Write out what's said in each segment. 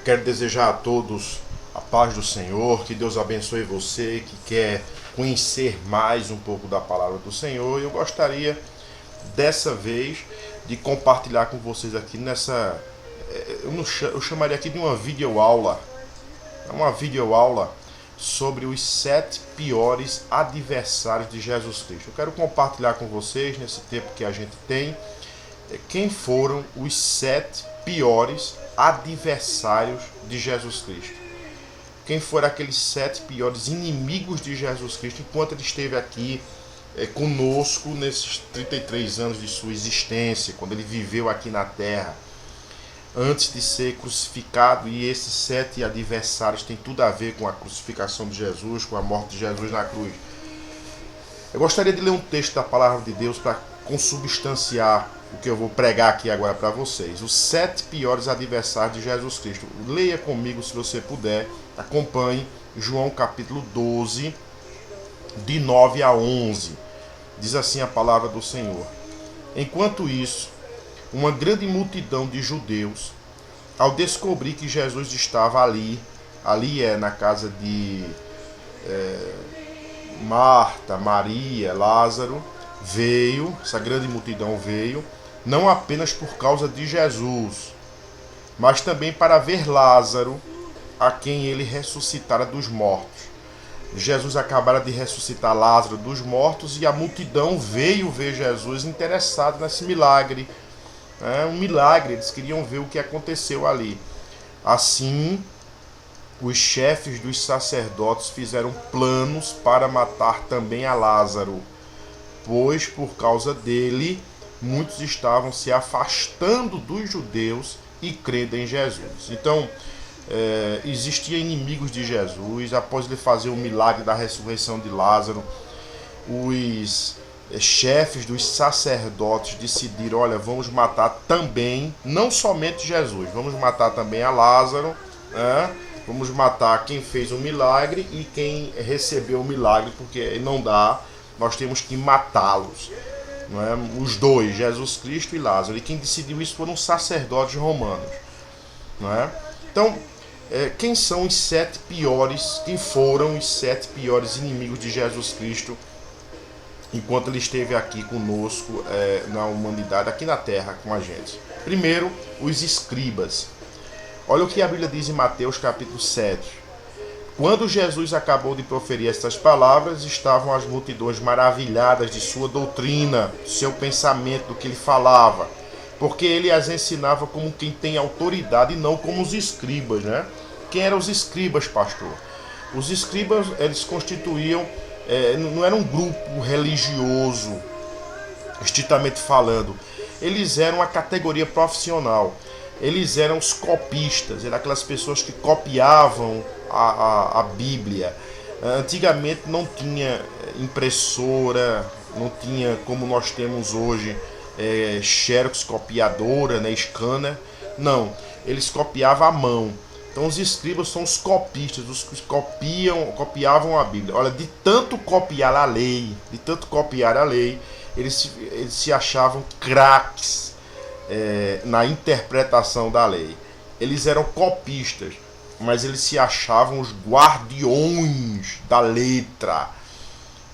Quero desejar a todos a paz do Senhor, que Deus abençoe você que quer conhecer mais um pouco da palavra do Senhor. Eu gostaria dessa vez de compartilhar com vocês aqui nessa, eu chamaria aqui de uma videoaula, sobre os 7 piores adversários de Jesus Cristo. Eu quero compartilhar com vocês, nesse tempo que a gente tem, quem foram os 7 piores adversários de Jesus Cristo. Quem foram aqueles 7 piores inimigos de Jesus Cristo enquanto ele esteve aqui conosco nesses 33 anos de sua existência, quando ele viveu aqui na terra, antes de ser crucificado. E esses 7 adversários têm tudo a ver com a crucificação de Jesus, com a morte de Jesus na cruz. Eu gostaria de ler um texto da palavra de Deus para consubstanciar o que eu vou pregar aqui agora para vocês. Os 7 piores adversários de Jesus Cristo. Leia comigo se você puder, acompanhe João capítulo 12, de 9 a 11. Diz assim a palavra do Senhor: Enquanto isso, uma grande multidão de judeus, ao descobrir que Jesus estava ali na casa de Marta, Maria, Lázaro, essa grande multidão veio, não apenas por causa de Jesus, mas também para ver Lázaro, a quem ele ressuscitara dos mortos. Jesus acabara de ressuscitar Lázaro dos mortos e a multidão veio ver Jesus interessado nesse milagre. Um milagre, eles queriam ver o que aconteceu ali. Assim, os chefes dos sacerdotes fizeram planos para matar também a Lázaro, pois por causa dele muitos estavam se afastando dos judeus e crendo em Jesus. Então, existiam inimigos de Jesus. Após ele fazer o milagre da ressurreição de Lázaro, os chefes dos sacerdotes decidiram: olha, vamos matar também, não somente Jesus, vamos matar também a Lázaro, vamos matar quem fez o milagre e quem recebeu o milagre, porque não dá, nós temos que matá-los, não é? Os dois, Jesus Cristo e Lázaro. E quem decidiu isso foram os sacerdotes romanos, não é? Então, quem foram os 7 piores inimigos de Jesus Cristo enquanto ele esteve aqui conosco na humanidade, aqui na terra com a gente? Primeiro, os escribas. Olha o que a Bíblia diz em Mateus capítulo 7. Quando Jesus acabou de proferir estas palavras, estavam as multidões maravilhadas de sua doutrina, seu pensamento, do que ele falava, porque ele as ensinava como quem tem autoridade e não como os escribas, né? Quem eram os escribas, pastor? Os escribas, eles constituíam, não era um grupo religioso, estritamente falando. Eles eram uma categoria profissional. Eles eram os copistas, eram aquelas pessoas que copiavam a Bíblia. Antigamente não tinha impressora, não tinha como nós temos hoje, xerox copiadora, né, scanner. Não, eles copiavam à mão. Então os escribas são os copistas, os que copiavam a Bíblia. Olha, de tanto copiar a lei, eles se achavam craques na interpretação da lei. Eles eram copistas, mas eles se achavam os guardiões da letra,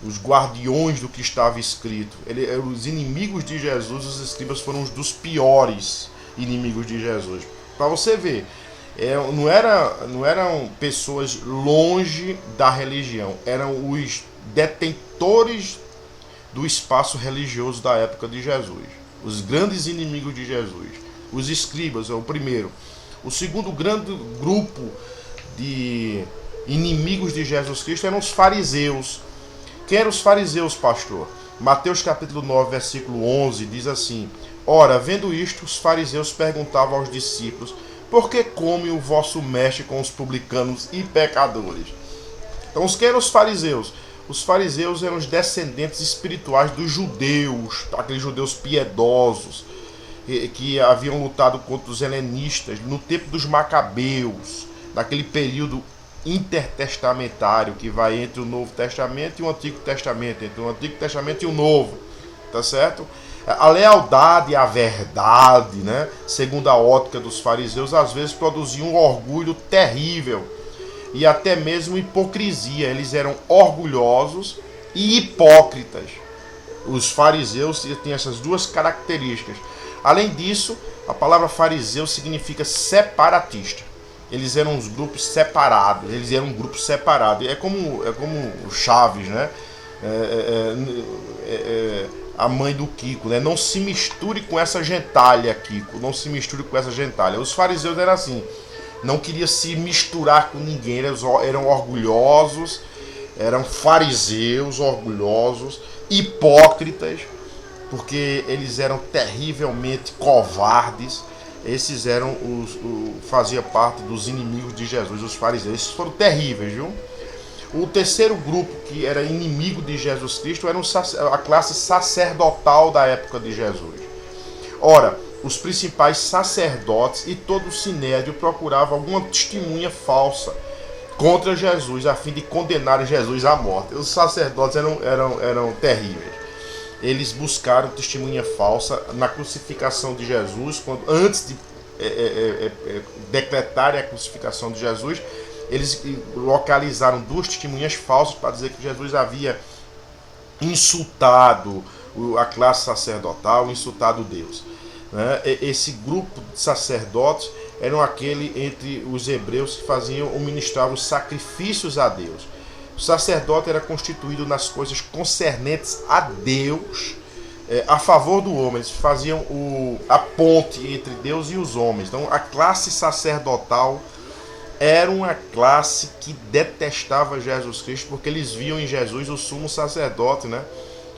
os guardiões do que estava escrito. Os inimigos de Jesus, os escribas, foram os dos piores inimigos de Jesus. Para você ver, não eram pessoas longe da religião, eram os detentores do espaço religioso da época de Jesus, os grandes inimigos de Jesus. Os escribas é o primeiro. O segundo grande grupo de inimigos de Jesus Cristo eram os fariseus. Quem eram os fariseus, pastor? Mateus capítulo 9, versículo 11 diz assim: Ora, vendo isto, os fariseus perguntavam aos discípulos: por que come o vosso mestre com os publicanos e pecadores? Então, quem eram os fariseus? Os fariseus eram os descendentes espirituais dos judeus, aqueles judeus piedosos que haviam lutado contra os helenistas no tempo dos macabeus, naquele período intertestamentário que vai entre o Novo Testamento e o Antigo Testamento, entre o Antigo Testamento e o Novo, tá certo? A lealdade à verdade, né, segundo a ótica dos fariseus, às vezes produzia um orgulho terrível e até mesmo hipocrisia. Eles eram orgulhosos e hipócritas. Os fariseus têm essas duas características. Além disso, a palavra fariseu significa separatista. Eles eram uns grupos separados. Eles eram um grupo separado. É como o Chaves, né? A mãe do Kiko, né? Não se misture com essa gentalha, Kiko. Não se misture com essa gentalha. Os fariseus eram assim. Não queria se misturar com ninguém. Eles eram orgulhosos. Eram fariseus orgulhosos, hipócritas, porque eles eram terrivelmente covardes. Esses eram fazia parte dos inimigos de Jesus, os fariseus. Esses foram terríveis, viu? O terceiro grupo que era inimigo de Jesus Cristo era a classe sacerdotal da época de Jesus. Ora, os principais sacerdotes e todo o sinédrio procuravam alguma testemunha falsa contra Jesus, a fim de condenar Jesus à morte. Os sacerdotes eram terríveis. Eles buscaram testemunha falsa na crucificação de Jesus, antes de decretarem a crucificação de Jesus. Eles localizaram duas testemunhas falsas para dizer que Jesus havia insultado a classe sacerdotal, insultado Deus. Esse grupo de sacerdotes eram aquele entre os hebreus que faziam ou ministravam os sacrifícios a Deus. O sacerdote era constituído nas coisas concernentes a Deus, a favor do homem. Eles faziam a ponte entre Deus e os homens. Então a classe sacerdotal era uma classe que detestava Jesus Cristo, porque eles viam em Jesus o sumo sacerdote, né?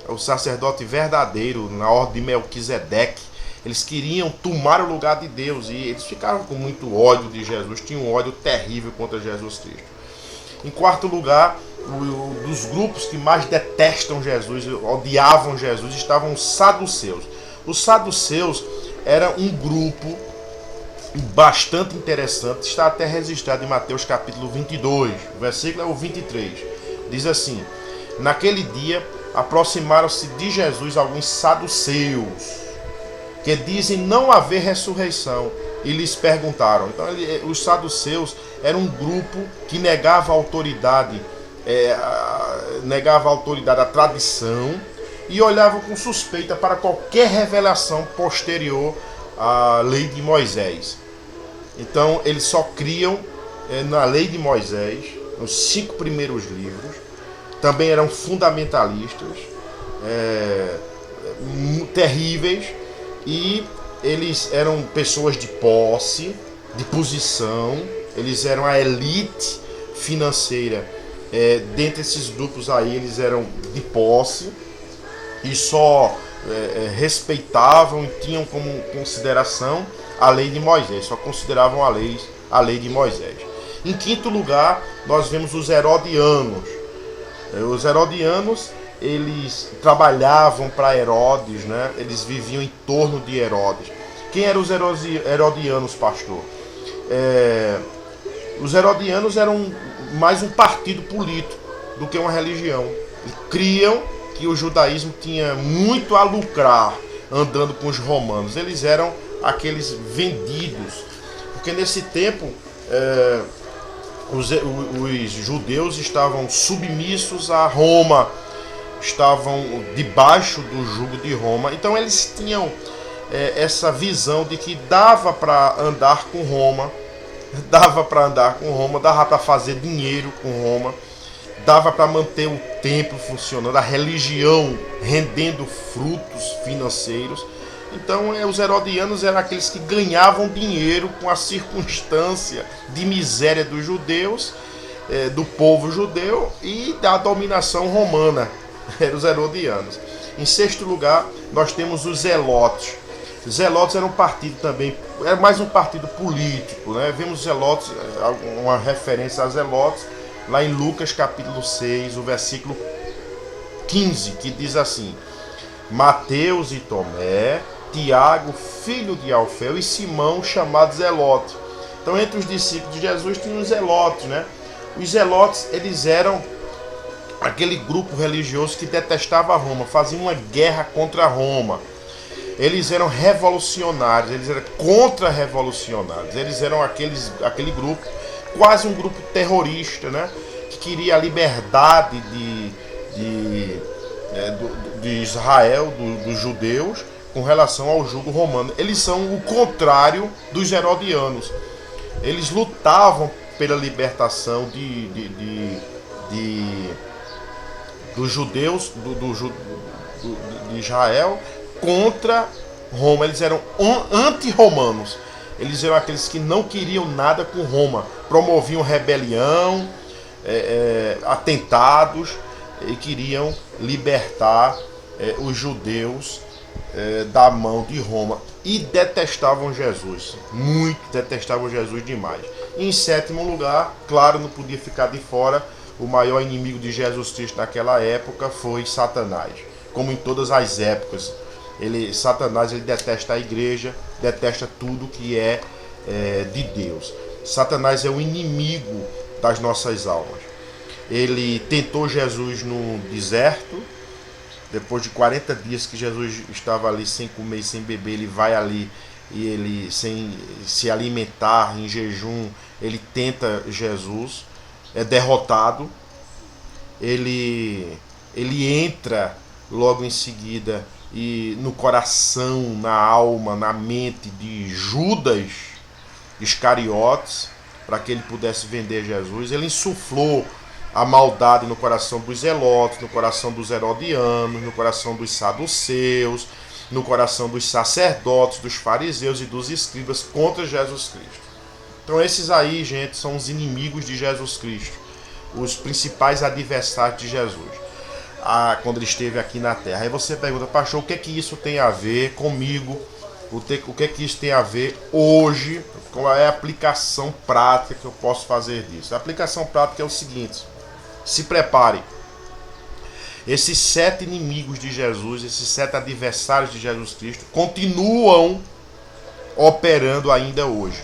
O sacerdote verdadeiro, na ordem de Melquisedeque. Eles queriam tomar o lugar de Deus e eles ficaram com muito ódio de Jesus, tinham um ódio terrível contra Jesus Cristo. Em quarto lugar, dos grupos que mais detestam Jesus, odiavam Jesus, estavam os saduceus. Os saduceus eram um grupo bastante interessante, está até registrado em Mateus capítulo 22, o versículo é o 23. Diz assim: naquele dia aproximaram-se de Jesus alguns saduceus, que dizem não haver ressurreição, e lhes perguntaram. Então os saduceus eram um grupo que negava a autoridade, à tradição, e olhava com suspeita para qualquer revelação posterior à lei de Moisés. Então eles só criam na lei de Moisés, nos 5 primeiros livros. Também eram fundamentalistas, terríveis, e eles eram pessoas de posse, de posição. Eles eram a elite financeira. Dentre esses grupos aí, eles eram de posse e só respeitavam e tinham como consideração a lei de Moisés, só consideravam a lei de Moisés. Em quinto lugar, nós vemos os herodianos. Os herodianos, eles trabalhavam para Herodes, né? Eles viviam em torno de Herodes. Quem eram os herodianos, pastor? Os herodianos eram mais um partido político do que uma religião. Eles criam que o judaísmo tinha muito a lucrar andando com os romanos. Eles eram aqueles vendidos, porque nesse tempo os judeus estavam submissos a Roma, estavam debaixo do jugo de Roma. Então eles tinham essa visão de que dava para andar com Roma, dava para fazer dinheiro com Roma, dava para manter o templo funcionando, a religião rendendo frutos financeiros. Então os herodianos eram aqueles que ganhavam dinheiro com a circunstância de miséria dos judeus, do povo judeu e da dominação romana. Eram os herodianos. Em sexto lugar, nós temos os zelotes. Os zelotes eram um partido também, era mais um partido político, né? Vemos os zelotes, uma referência a zelotes, lá em Lucas capítulo 6, o versículo 15, que diz assim: Mateus e Tomé, Tiago, filho de Alfeu, e Simão, chamado Zelote. Então, entre os discípulos de Jesus tinham os zelotes, né? Os zelotes, eles eram aquele grupo religioso que detestava Roma, fazia uma guerra contra Roma. Eles eram revolucionários, eles eram contra-revolucionários, eles eram aquele grupo, quase um grupo terrorista, né? Que queria a liberdade de Israel, dos judeus, com relação ao jugo romano. Eles são o contrário dos herodianos. Eles lutavam pela libertação dos judeus, de Israel, contra Roma. Eles eram anti-romanos. Eles eram aqueles que não queriam nada com Roma. Promoviam rebelião, atentados, e queriam libertar os judeus da mão de Roma. E detestavam Jesus. Muito detestavam Jesus demais. E em sétimo lugar, claro, não podia ficar de fora, o maior inimigo de Jesus Cristo naquela época foi Satanás. Como em todas as épocas. Satanás ele detesta a igreja, detesta tudo que é de Deus. Satanás é o inimigo das nossas almas. Ele tentou Jesus no deserto. Depois de 40 dias que Jesus estava ali sem comer e sem beber, ele vai ali e ele, sem se alimentar, em jejum, ele tenta Jesus, é derrotado. Ele entra logo em seguida e no coração, na alma, na mente de Judas Iscariotes, para que ele pudesse vender Jesus. Ele insuflou a maldade no coração dos zelotes, no coração dos herodianos, no coração dos saduceus, no coração dos sacerdotes, dos fariseus e dos escribas contra Jesus Cristo. Então esses aí, gente, são os inimigos de Jesus Cristo, os principais adversários de Jesus, quando ele esteve aqui na terra. Aí você pergunta, pastor, o que é que isso tem a ver comigo? O que é que isso tem a ver hoje? Qual é a aplicação prática que eu posso fazer disso? A aplicação prática é o seguinte: se prepare. Esses 7 inimigos de Jesus, esses 7 adversários de Jesus Cristo, continuam operando ainda hoje.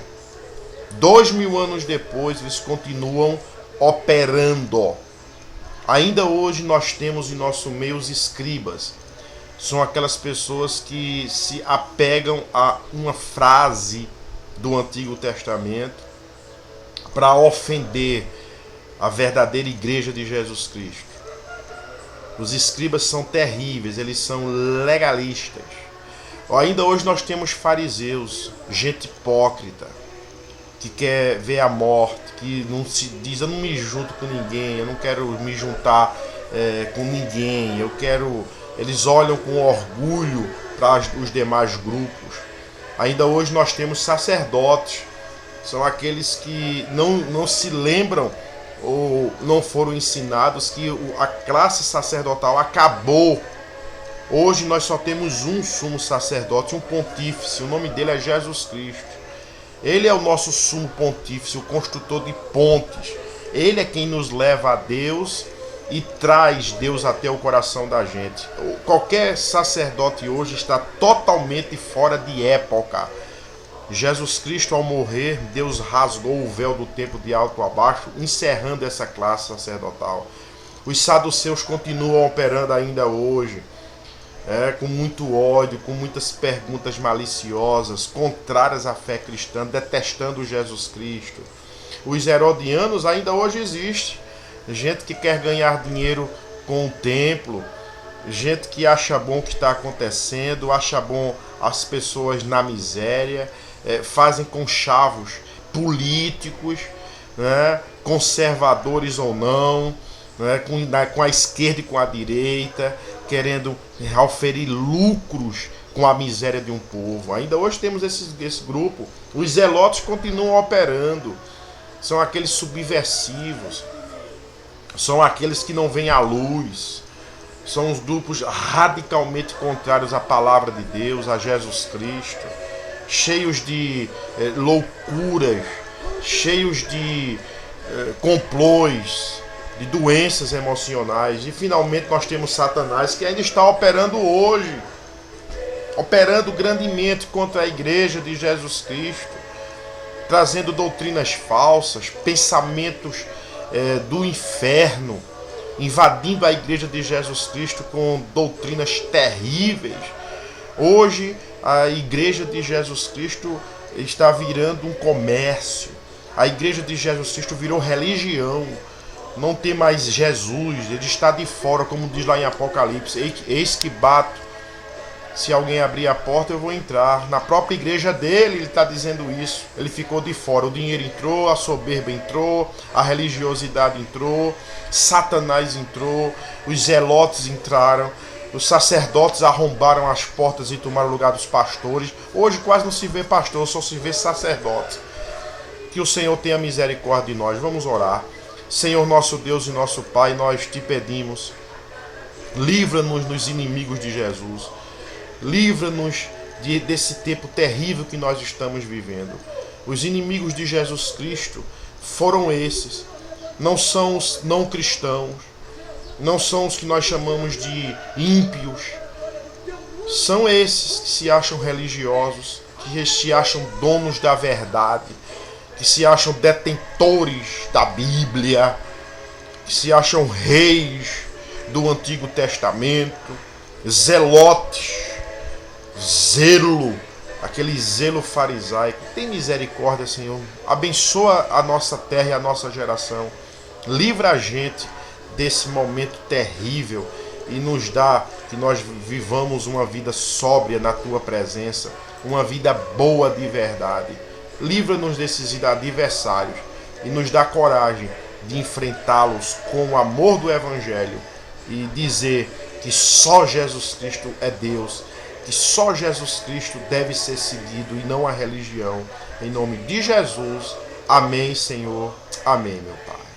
2000 anos depois, eles continuam operando. Ainda hoje nós temos em nosso meio os escribas. São aquelas pessoas que se apegam a uma frase do Antigo Testamento para ofender a verdadeira igreja de Jesus Cristo. Os escribas são terríveis, eles são legalistas. Ainda hoje nós temos fariseus, gente hipócrita, que quer ver a morte, que não se diz, eu não me junto com ninguém, eu não quero me juntar com ninguém, eles olham com orgulho para os demais grupos. Ainda hoje nós temos sacerdotes, são aqueles que não se lembram ou não foram ensinados que a classe sacerdotal acabou. Hoje nós só temos um sumo sacerdote, um pontífice, o nome dele é Jesus Cristo. Ele é o nosso sumo pontífice, o construtor de pontes. Ele é quem nos leva a Deus e traz Deus até o coração da gente. Qualquer sacerdote hoje está totalmente fora de época. Jesus Cristo, ao morrer, Deus rasgou o véu do templo de alto a baixo, encerrando essa classe sacerdotal. Os saduceus continuam operando ainda hoje, com muito ódio, com muitas perguntas maliciosas, contrárias à fé cristã, detestando Jesus Cristo. Os herodianos ainda hoje existem. Gente que quer ganhar dinheiro com o templo, gente que acha bom o que está acontecendo, acha bom as pessoas na miséria, fazem conchavos políticos, né, conservadores ou não, né, com a esquerda e com a direita, querendo auferir lucros com a miséria de um povo. Ainda hoje temos esse grupo. Os zelotes continuam operando, são aqueles subversivos, são aqueles que não veem à luz, são os grupos radicalmente contrários à palavra de Deus, a Jesus Cristo, cheios de loucuras, cheios de complôs, de doenças emocionais. E finalmente nós temos Satanás, que ainda está operando hoje, operando grandemente contra a igreja de Jesus Cristo, trazendo doutrinas falsas, pensamentos do inferno, invadindo a igreja de Jesus Cristo com doutrinas terríveis, Hoje a igreja de Jesus Cristo está virando um comércio. A igreja de Jesus Cristo virou religião. Não tem mais Jesus, ele está de fora, como diz lá em Apocalipse. Eis que bato. Se alguém abrir a porta, eu vou entrar. Na própria igreja dele, ele está dizendo isso. Ele ficou de fora. O dinheiro entrou, a soberba entrou, a religiosidade entrou, Satanás entrou, os zelotes entraram, os sacerdotes arrombaram as portas e tomaram o lugar dos pastores. Hoje quase não se vê pastor, só se vê sacerdote. Que o Senhor tenha misericórdia de nós. Vamos orar. Senhor nosso Deus e nosso Pai, nós te pedimos, livra-nos dos inimigos de Jesus. Livra-nos desse tempo terrível que nós estamos vivendo. Os inimigos de Jesus Cristo foram esses. Não são os não cristãos. Não são os que nós chamamos de ímpios. São esses que se acham religiosos, que se acham donos da verdade, que se acham detentores da Bíblia, que se acham reis do Antigo Testamento, zelotes, zelo, aquele zelo farisaico. Tem misericórdia, Senhor. Abençoa a nossa terra e a nossa geração. Livra a gente desse momento terrível e nos dá que nós vivamos uma vida sóbria na Tua presença, uma vida boa de verdade. Livra-nos desses adversários e nos dá coragem de enfrentá-los com o amor do Evangelho e dizer que só Jesus Cristo é Deus, que só Jesus Cristo deve ser seguido e não a religião. Em nome de Jesus, amém, Senhor, amém, meu Pai.